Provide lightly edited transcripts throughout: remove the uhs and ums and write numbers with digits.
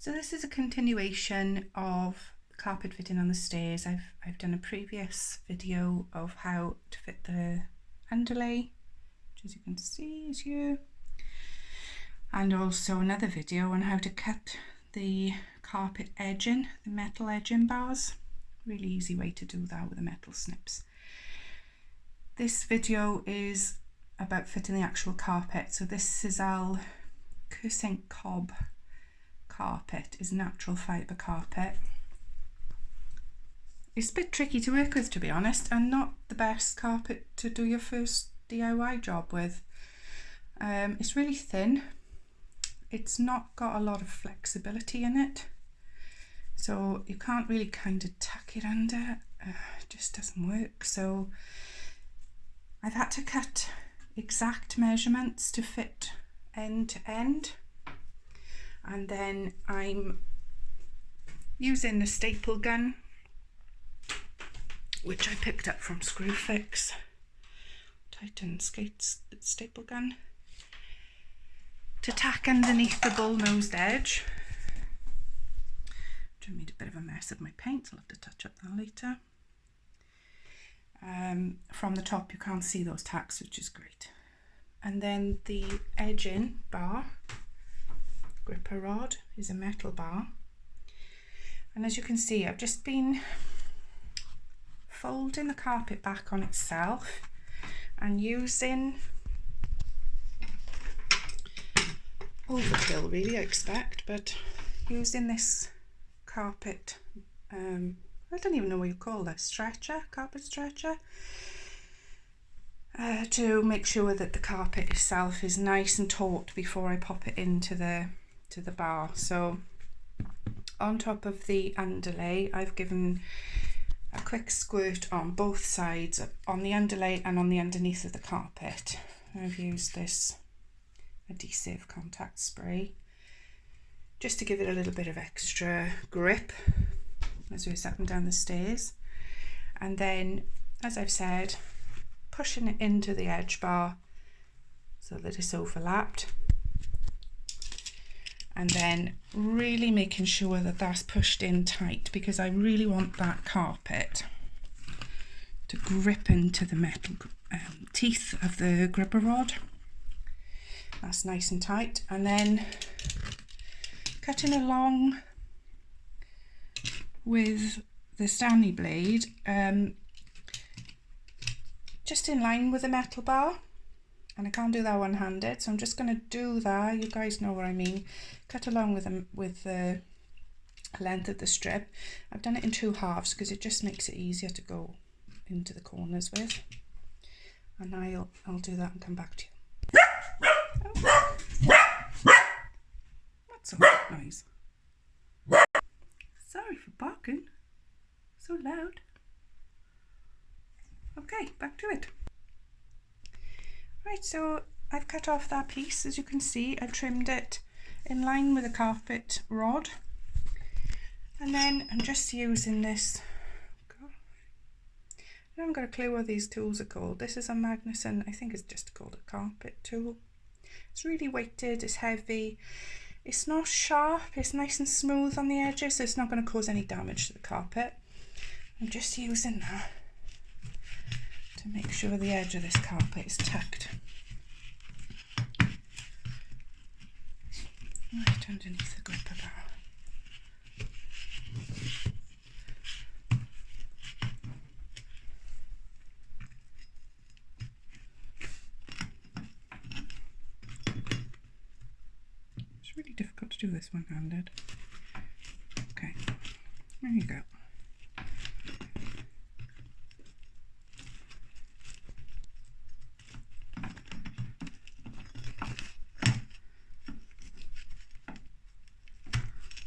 So this is a continuation of carpet fitting on the stairs. I've done a previous video of how to fit the underlay, which as you can see is here, and also another video on how to cut the carpet edging, the metal edging bars. Really easy way to do that with the metal snips. This video is about fitting the actual carpet. So this Sisal Kersaint Cobb Carpet is natural fibre carpet. It's a bit tricky to work with, to be honest, and not the best carpet to do your first DIY job with. It's really thin. It's not got a lot of flexibility in it, so you can't really kind of tuck it under. It just doesn't work. So I've had to cut exact measurements to fit end to end, and then I'm using the staple gun, which I picked up from Screwfix, Titan staple gun, to tack underneath the bull-nosed edge. I made a bit of a mess of my paint, so I'll have to touch up that later. From the top you can't see those tacks, which is great. And then the edging bar, gripper rod, is a metal bar. And as you can see, I've just been folding the carpet back on itself and using overkill really, I expect, but using this carpet, I don't even know what you call that, stretcher, carpet stretcher, to make sure that the carpet itself is nice and taut before I pop it into the bar. So on top of the underlay, I've given a quick squirt on both sides, on the underlay and on the underneath of the carpet. I've used this adhesive contact spray just to give it a little bit of extra grip as we're up and down the stairs. And then, as I've said, pushing it into the edge bar so that it's overlapped, and then really making sure that that's pushed in tight, because I really want that carpet to grip into the metal teeth of the gripper rod. That's nice and tight. And then cutting along with the Stanley blade, just in line with the metal bar, and I can't do that one-handed, so I'm just going to do that. You guys know what I mean. Cut along with the length of the strip. I've done it in 2 halves because it just makes it easier to go into the corners with. And I'll do that and come back to you. Oh. What's that noise? Sorry for barking. So loud. Okay, back to it. Right, so I've cut off that piece. As you can see, I've trimmed it in line with the carpet rod. And then I'm just using this, I haven't got a clue what these tools are called. This is a Magnuson, I think it's just called a carpet tool. It's really weighted, it's heavy. It's not sharp, it's nice and smooth on the edges, so it's not going to cause any damage to the carpet. I'm just using that to make sure the edge of this carpet is tucked right underneath the gripper bar. It's really difficult to do this one-handed. Okay, there you go.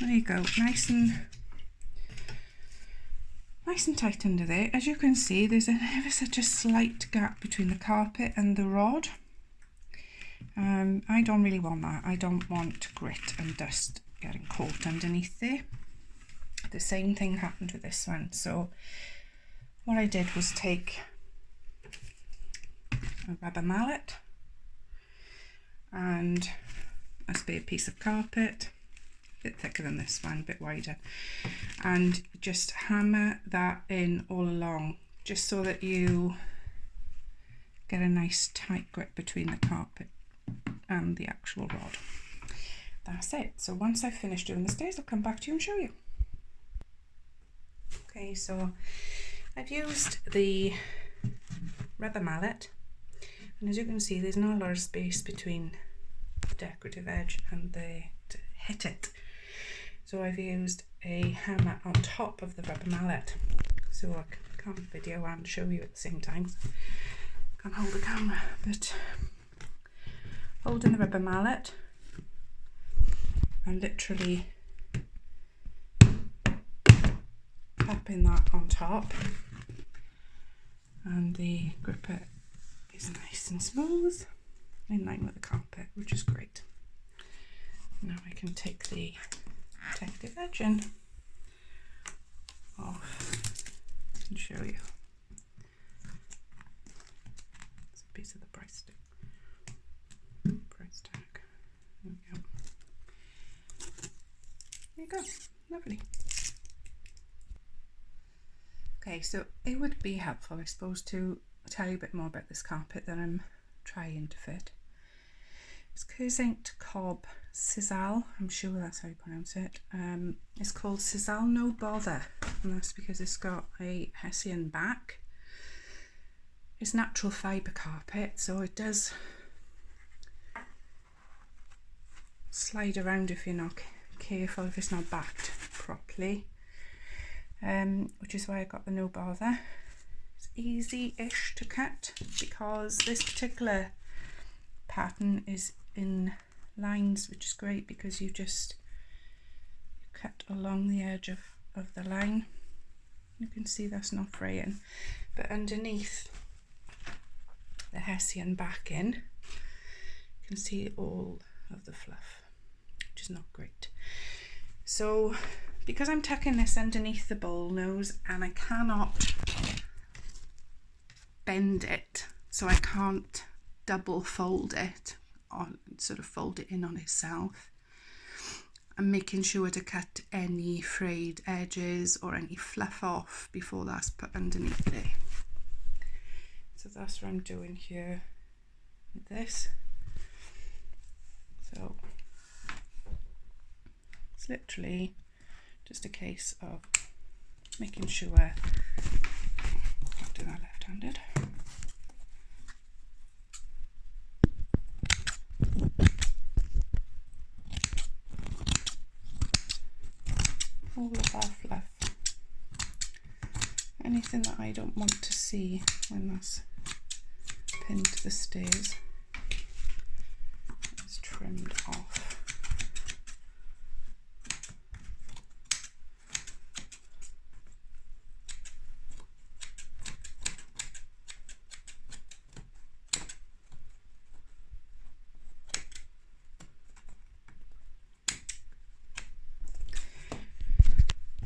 There you go, nice and tight under there. As you can see, there's ever such a slight gap between the carpet and the rod. I don't really want that. I don't want grit and dust getting caught underneath there. The same thing happened with this one. So what I did was take a rubber mallet and a spare piece of carpet, bit thicker than this one, a bit wider, and just hammer that in all along, just so that you get a nice tight grip between the carpet and the actual rod. That's it. So once I've finished doing the stairs, I'll come back to you and show you. Okay, so I've used the rubber mallet, and as you can see, there's not a lot of space between the decorative edge and to hit it. So I've used a hammer on top of the rubber mallet, so I can't video and show you at the same time. Can't hold the camera, but holding the rubber mallet and literally tapping that on top, and the gripper is nice and smooth, in line with the carpet, which is great. Now I can take the protective edging off and show you. It's a piece of the price tag. There we go. There you go, lovely. Okay, so it would be helpful, I suppose, to tell you a bit more about this carpet that I'm trying to fit. It's Kersaint Cobb Sisal, I'm sure that's how you pronounce it. It's called Sisal No Bother, and that's because it's got a hessian back. It's natural fibre carpet, so it does slide around if you're not careful, if it's not backed properly, which is why I got the no bother. It's easy-ish to cut because this particular pattern is in lines, which is great because you cut along the edge of the line. You can see that's not fraying, but underneath the hessian backing you can see all of the fluff, which is not great. So because I'm tucking this underneath the bowl nose and I cannot bend it, so I can't double fold it or sort of fold it in on itself, I'm making sure to cut any frayed edges or any fluff off before that's put underneath there. So that's what I'm doing here with this. So it's literally just a case of making sure, I'll do that left-handed, all of our fluff, anything that I don't want to see when that's pinned to the stairs is trimmed off.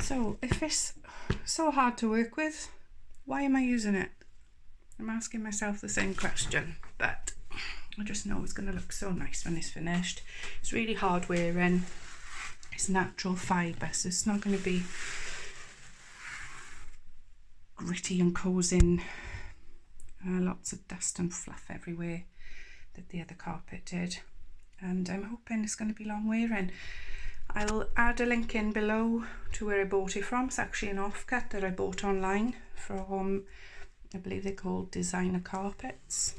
So if it's so hard to work with, why am I using it? I'm asking myself the same question, but I just know it's going to look so nice when it's finished. It's really hard wearing, it's natural fibre, so it's not going to be gritty and causing lots of dust and fluff everywhere that the other carpet did. And I'm hoping it's going to be long wearing. I'll add a link in below to where I bought it from. It's actually an offcut that I bought online from, I believe they're called Designer Carpets.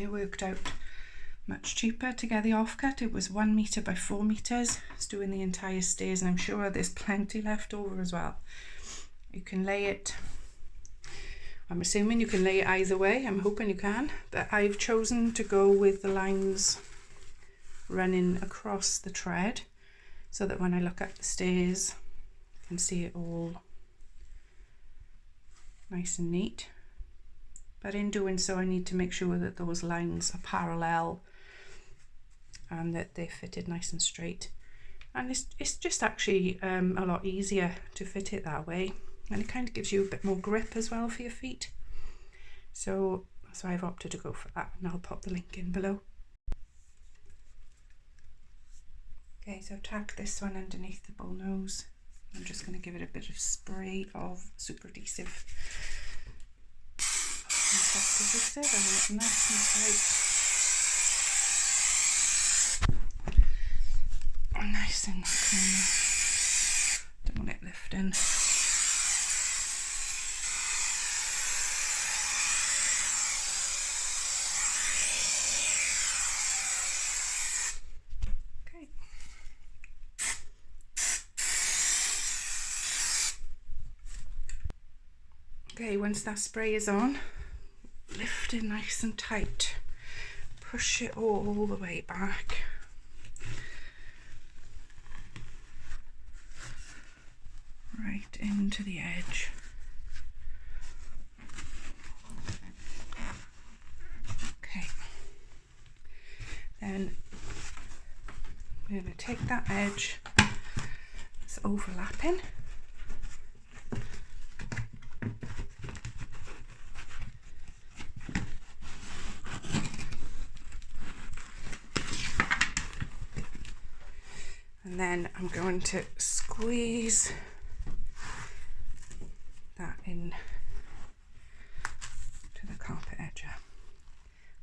It worked out much cheaper to get the offcut. It was 1 metre by 4 metres. It's doing the entire stairs, and I'm sure there's plenty left over as well. You can lay it, I'm assuming you can lay it either way. I'm hoping you can, but I've chosen to go with the lines running across the tread, so that when I look up the stairs I can see it all nice and neat. But in doing so I need to make sure that those lines are parallel and that they're fitted nice and straight. And it's just actually a lot easier to fit it that way, and it kind of gives you a bit more grip as well for your feet. So that's why I've opted to go for that, and I'll pop the link in below. Okay, so I've tacked this one underneath the bull nose. I'm just going to give it a bit of spray of super adhesive. Contact adhesive, I want it nice and tight. Nice in that corner. Don't want it lifting. Okay, once that spray is on, lift it nice and tight. Push it all the way back. Right into the edge. Okay. Then we're going to take that edge that's overlapping. And then I'm going to squeeze that in to the carpet edge.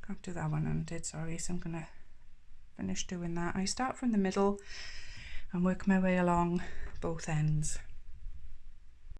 Can't do that one undid, sorry, so I'm going to finish doing that. I start from the middle and work my way along both ends.